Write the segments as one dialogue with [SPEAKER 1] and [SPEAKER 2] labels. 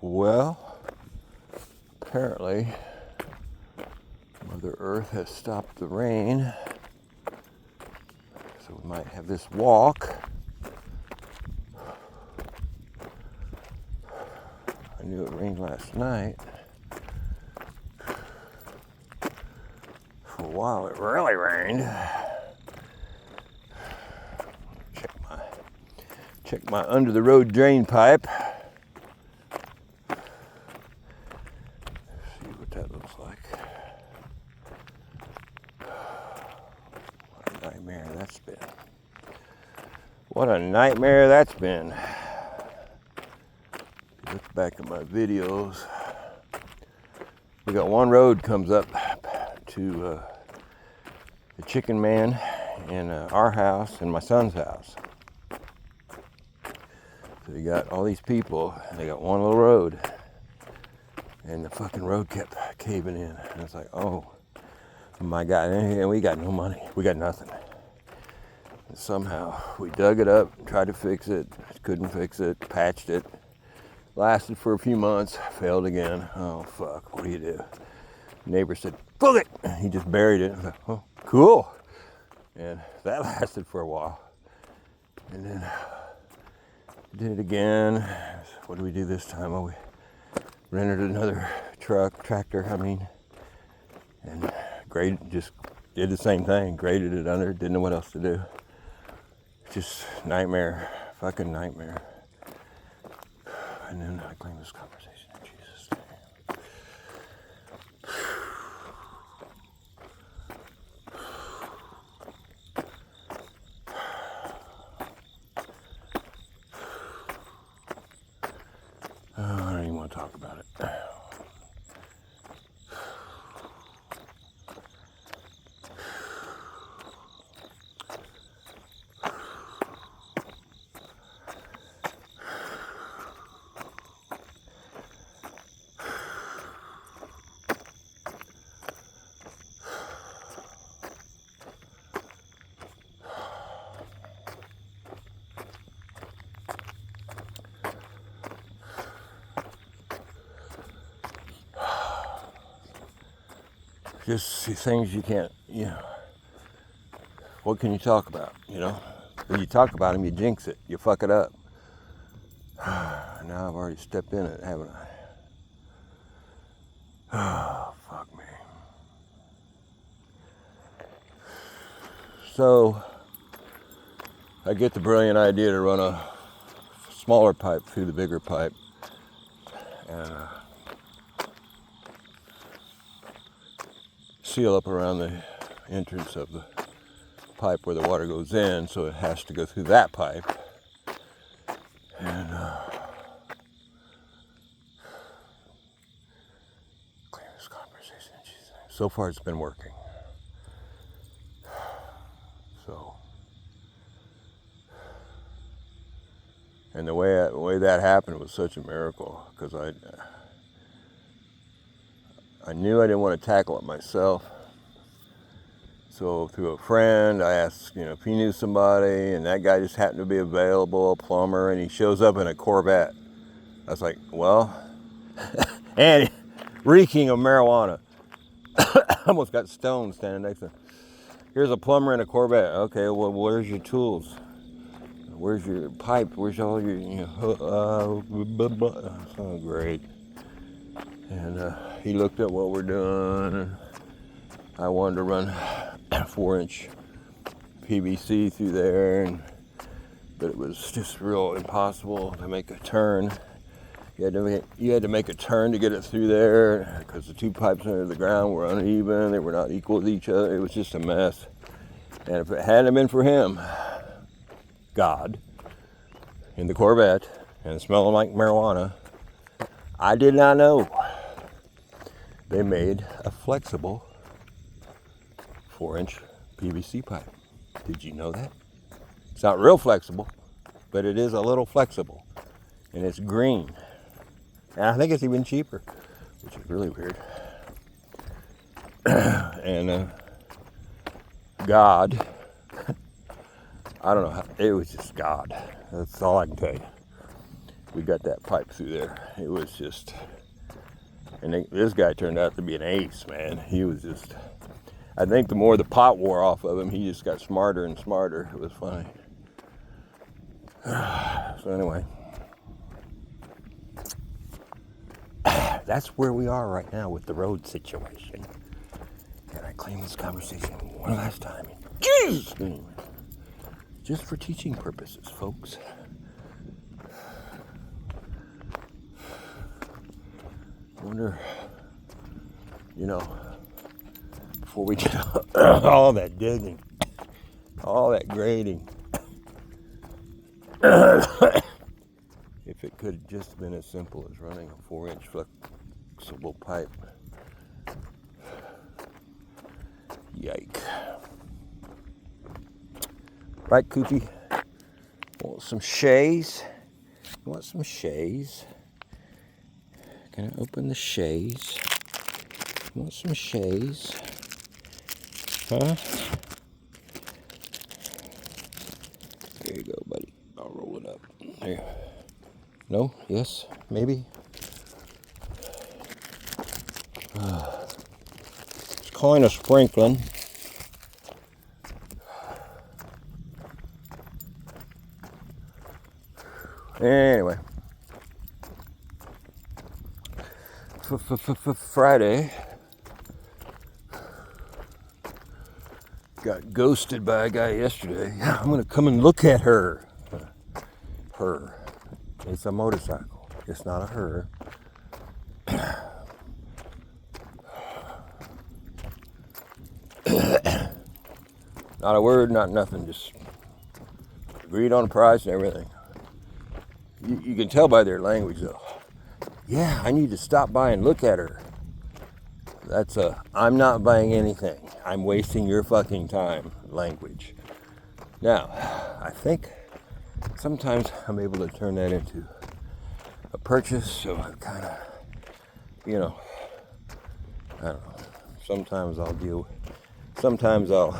[SPEAKER 1] Well, apparently Mother Earth has stopped the rain, so we might have this walk. I knew it rained last night. For a while it really rained. Check my under the road drain pipe. See what that looks like. What a nightmare that's been. What a nightmare that's been. Look back at my videos. We got one road comes up to the Chicken Man and our house and my son's house. So you got all these people, and they got one little road, and the fucking road kept caving in. And it's like, oh my God, and we got no money, we got nothing. And somehow we dug it up, tried to fix it, couldn't fix it, patched it. Lasted for a few months, failed again. Oh fuck, what do you do? Neighbor said, fuck it! He just buried it. I was like, oh, cool. And that lasted for a while. And then did it again. What do we do this time? Oh, we rented another tractor, and just did the same thing. Graded it under, didn't know what else to do. Just nightmare, fucking nightmare. And then I claim this conversation in Jesus' name. I don't even want to talk about it. Just things you can't, what can you talk about, When you talk about them, you jinx it, you fuck it up. Now I've already stepped in it, haven't I? Oh, fuck me. So, I get the brilliant idea to run a smaller pipe through the bigger pipe. And seal up around the entrance of the pipe where the water goes in, so it has to go through that pipe. And clear this conversation. So far it's been working. So, and the way that happened was such a miracle, because I knew I didn't want to tackle it myself. So through a friend, I asked, if he knew somebody, and that guy just happened to be available, a plumber, and he shows up in a Corvette. I was like, well, and reeking of marijuana. I almost got stoned standing next to him. Here's a plumber in a Corvette. Okay, well, where's your tools? Where's your pipe? Where's all your, oh, great. And he looked at what we're doing, and I wanted to run 4-inch PVC through there, but it was just real impossible to make a turn. You had to make a turn to get it through there, because the two pipes under the ground were uneven. They were not equal with each other. It was just a mess. And if it hadn't been for him, God, in the Corvette, and smelling like marijuana, I did not know they made a flexible 4-inch PVC pipe. Did you know that? It's not real flexible, but it is a little flexible, and it's green. And I think it's even cheaper, which is really weird. And God, I don't know, it was just God. That's all I can tell you. we got that pipe through there. It was just, and this guy turned out to be an ace, man. He was just, I think the more the pot wore off of him, he just got smarter and smarter. It was funny. So anyway, that's where we are right now with the road situation. Can I claim this conversation one last time? Jeez! Anyway, just for teaching purposes, folks. I wonder, before we did all that digging, all that grading, if it could have just been as simple as running a 4-inch flexible pipe. Yike. Right, Koopy? Want some shays? You want some shays? Can I open the shays? You want some shays? Huh? There you go, buddy. I'll roll it up. There. No? Yes? Maybe? It's kind of sprinkling. Anyway. Friday. Got ghosted by a guy yesterday. I'm going to come and look at her. Her. It's a motorcycle. It's not a her. Not a word, not nothing. Just agreed on the price and everything. You can tell by their language, though. Yeah, I need to stop by and look at her. That's I'm not buying anything. I'm wasting your fucking time language. Now, I think sometimes I'm able to turn that into a purchase, so I kind of, I don't know. Sometimes I'll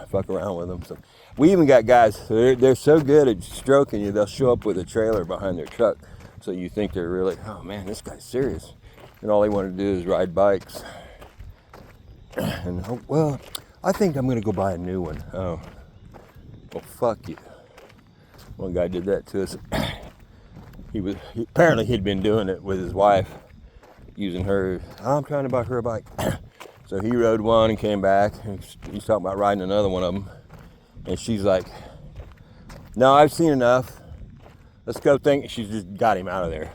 [SPEAKER 1] fuck around with them. So we even got guys, they're so good at stroking you, they'll show up with a trailer behind their truck. So you think they're really, oh man, this guy's serious. And all they want to do is ride bikes. And, well, I think I'm going to go buy a new one. Oh, well, fuck you. One guy did that to us. Apparently he'd been doing it with his wife, using her. I'm trying to buy her a bike. So he rode one and came back. And he's talking about riding another one of them. And she's like, no, I've seen enough. Let's go think. She just got him out of there.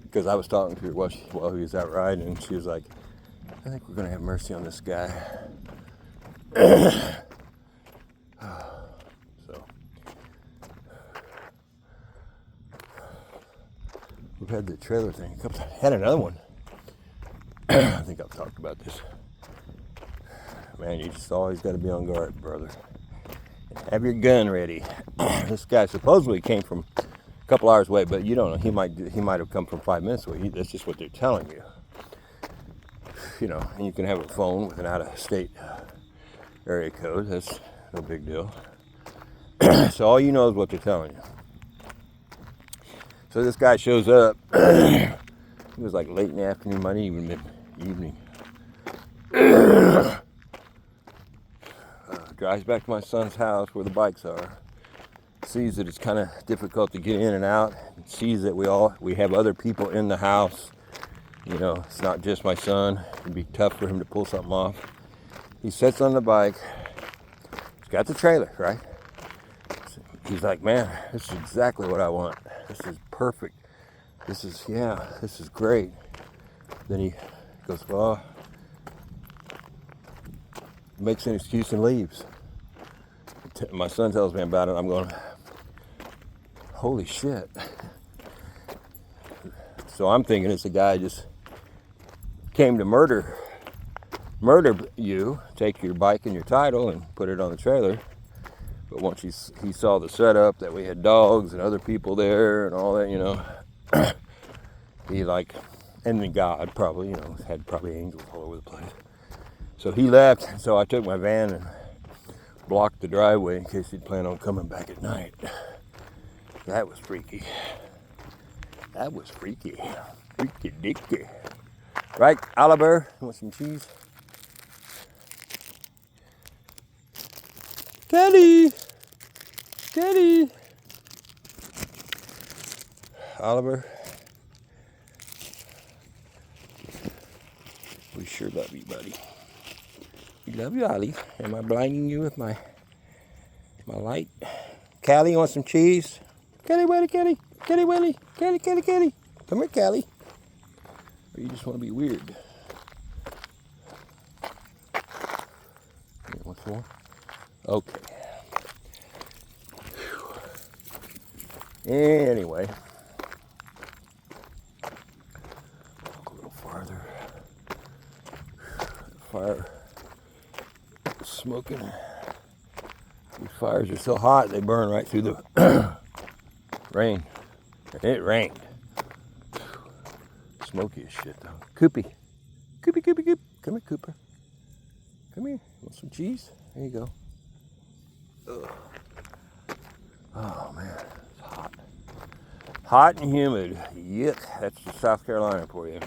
[SPEAKER 1] Because I was talking to her while he was out riding, and she was like, I think we're going to have mercy on this guy. So, we've had the trailer thing. Had another one. I think I've talked about this. Man, you just always got to be on guard, brother. Have your gun ready. This guy supposedly came from a couple hours away, but you don't know. He might have come from 5 minutes away. That's just what they're telling you. And you can have a phone with an out-of-state area code. That's no big deal. So all you know is what they're telling you. So this guy shows up. It was like late in the afternoon, might even mid-evening. Drives back to my son's house where the bikes are. Sees that it's kind of difficult to get in and out. Sees that we have other people in the house. It's not just my son. It'd be tough for him to pull something off. He sits on the bike. He's got the trailer, right? He's like, man, this is exactly what I want. This is perfect. This is great. Then he goes, well, makes an excuse and leaves. My son tells me about it. I'm going, holy shit. So I'm thinking it's a guy just came to murder you, take your bike and your title and put it on the trailer. But once he saw the setup, that we had dogs and other people there and all that, he and then God probably, had probably angels all over the place. So he left, so I took my van and blocked the driveway in case he'd plan on coming back at night. That was freaky. That was freaky. Freaky dicky. Right, Oliver? You want some cheese? Teddy! Teddy! Oliver, we sure love you, buddy. We love you, Ollie. Am I blinding you with my light? Callie, you want some cheese? Callie, Willie, Callie. Callie, Willie. Callie, Callie, Callie. Come here, Callie. Or you just want to be weird? You want some more? Okay. Anyway. Walk a little farther. Fire is smoking. These fires are so hot they burn right through the rain. And it rained. Smoky as shit though. Coopy. Coopy, Coopy, Coop. Come here, Cooper. Come here. Want some cheese? There you go. Ugh. Oh man, it's hot. Hot and humid. Yuck. That's South Carolina for you.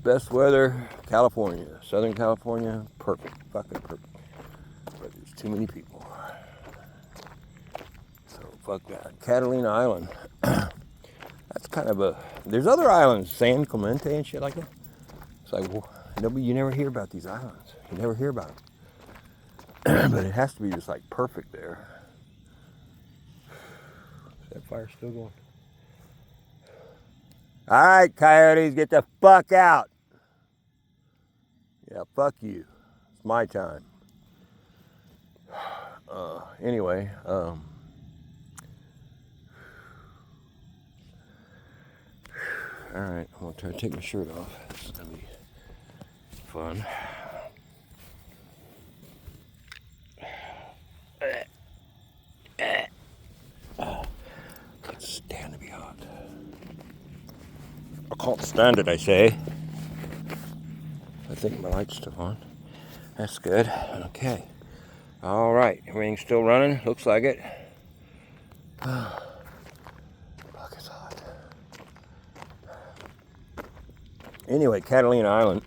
[SPEAKER 1] Best weather, California. Southern California, perfect. Fucking perfect. But there's too many people. So fuck that. Catalina Island. That's kind of a... There's other islands, San Clemente and shit like that. It's like, well, nobody, you never hear about these islands. You never hear about them. But it has to be just like perfect there. Is that fire still going? All right, coyotes, get the fuck out. Yeah, fuck you. It's my time. Anyway, all right, I'm gonna try to take my shirt off. This is gonna be fun. Can't stand to be hot. I can't stand it, I say. I think my light's still on. That's good. Okay. All right, everything's still running. Looks like it. Fuck, it's hot. Anyway, Catalina Island.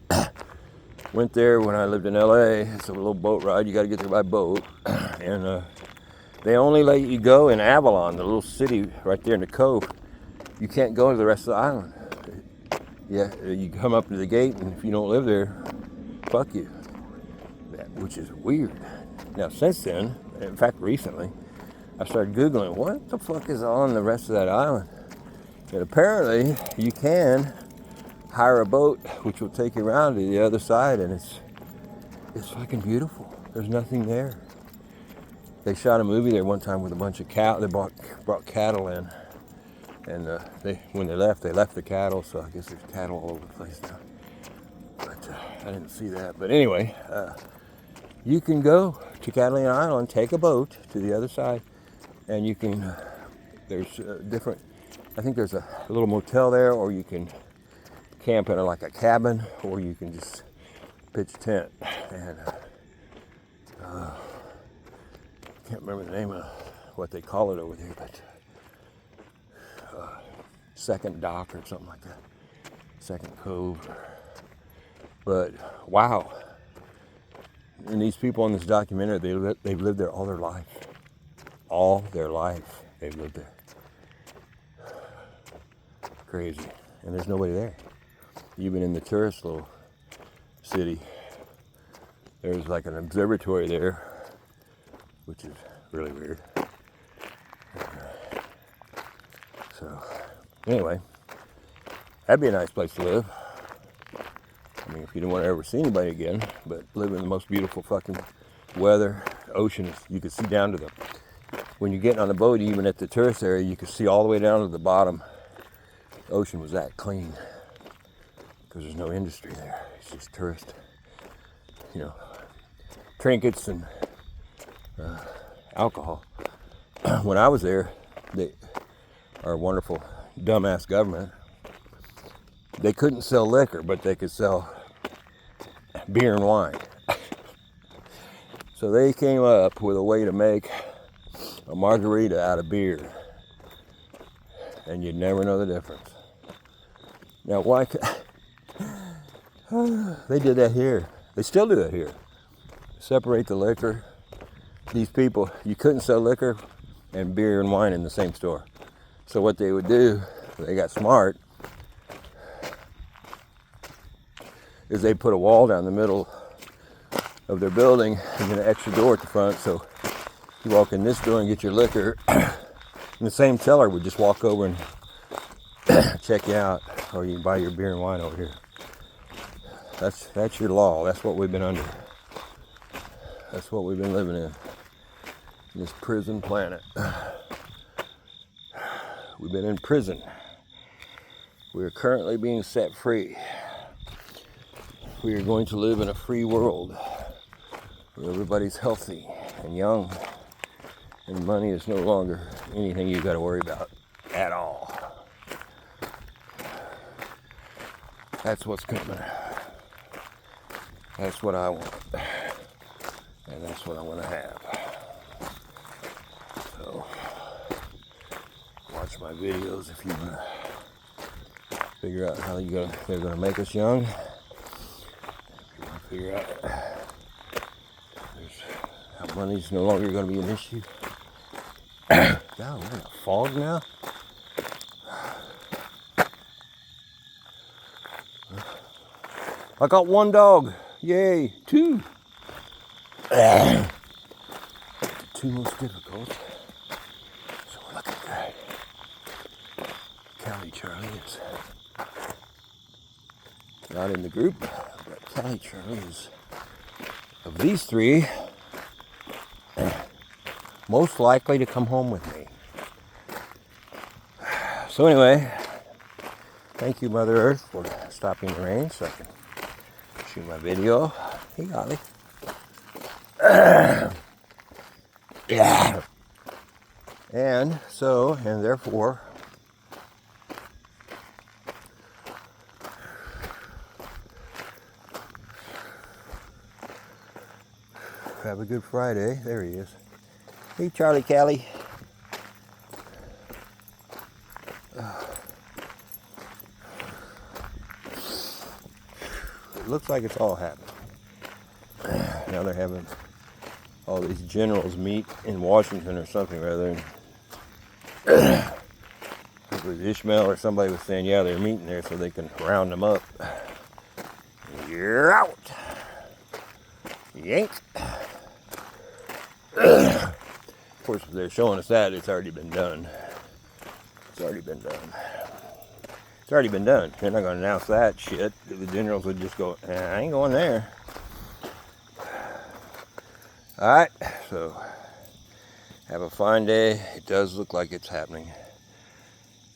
[SPEAKER 1] Went there when I lived in LA. It's a little boat ride. You got to get there by boat. And they only let you go in Avalon, the little city right there in the cove. You can't go to the rest of the island. Yeah, you come up to the gate, and if you don't live there, fuck you. Which is weird. Now, since then, in fact, recently, I started Googling, what the fuck is on the rest of that island? And apparently, you can hire a boat, which will take you around to the other side, and it's fucking beautiful. There's nothing there. They shot a movie there one time with a bunch of cattle. They brought cattle in. And when they left the cattle, so I guess there's cattle all over the place now. But I didn't see that. But anyway, you can go to Catalina Island, take a boat to the other side, and you can, there's different, I think there's a little motel there, or you can camp in like a cabin, or you can just pitch a tent. And I can't remember the name of what they call it over there, but Second Dock or something like that. Second Cove. But wow. And these people in this documentary, they've lived there all their life. All their life they've lived there. Crazy. And there's nobody there. Even in the tourist little city, there's like an observatory there, which is really weird. So, anyway, that'd be a nice place to live. I mean, if you didn't want to ever see anybody again, but live in the most beautiful fucking weather, ocean, you could see down to the, when you're getting on the boat, even at the tourist area, you could see all the way down to the bottom. The ocean was that clean, because there's no industry there. It's just tourist, trinkets and alcohol. When I was there, our wonderful dumbass government, they couldn't sell liquor, but they could sell beer and wine. So they came up with a way to make a margarita out of beer, and you'd never know the difference. Now, why? They did that here. They still do it here. Separate the liquor. These people, you couldn't sell liquor and beer and wine in the same store. So what they would do, they got smart, is they put a wall down the middle of their building and then an extra door at the front. So you walk in this door and get your liquor, and the same teller would just walk over and check you out, or you can buy your beer and wine over here. That's your law. That's what we've been under. That's what we've been living in this prison planet. We've been in prison. We are currently being set free. We are going to live in a free world where everybody's healthy and young, and money is no longer anything you got to worry about at all. That's what's coming. That's what I want, and that's what I want to have. So, watch my videos if you want to figure out how they're going to make us young. If you want to figure out how money's no longer going to be an issue. God, we're in a fog now. I got one dog. Yay, two. The two most difficult. So we're looking good. Callie Charlie is not in the group, but Callie Charlie is, of these three, most likely to come home with me. So anyway, thank you, Mother Earth, for stopping the rain so I can shoot my video. Hey, Golly. Yeah. And therefore, have a good Friday. There he is. Hey, Charlie Callie. It looks like it's all happening. Now they're having all these generals meet in Washington or something rather. It was Ishmael or somebody was saying, yeah, they're meeting there so they can round them up. You're out. Yank. Of course, if they're showing us that, it's already been done. It's already been done. It's already been done. They're not going to announce that shit. The generals would just go, I ain't going there. Alright, so have a fine day. It does look like it's happening.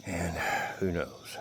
[SPEAKER 1] And who knows?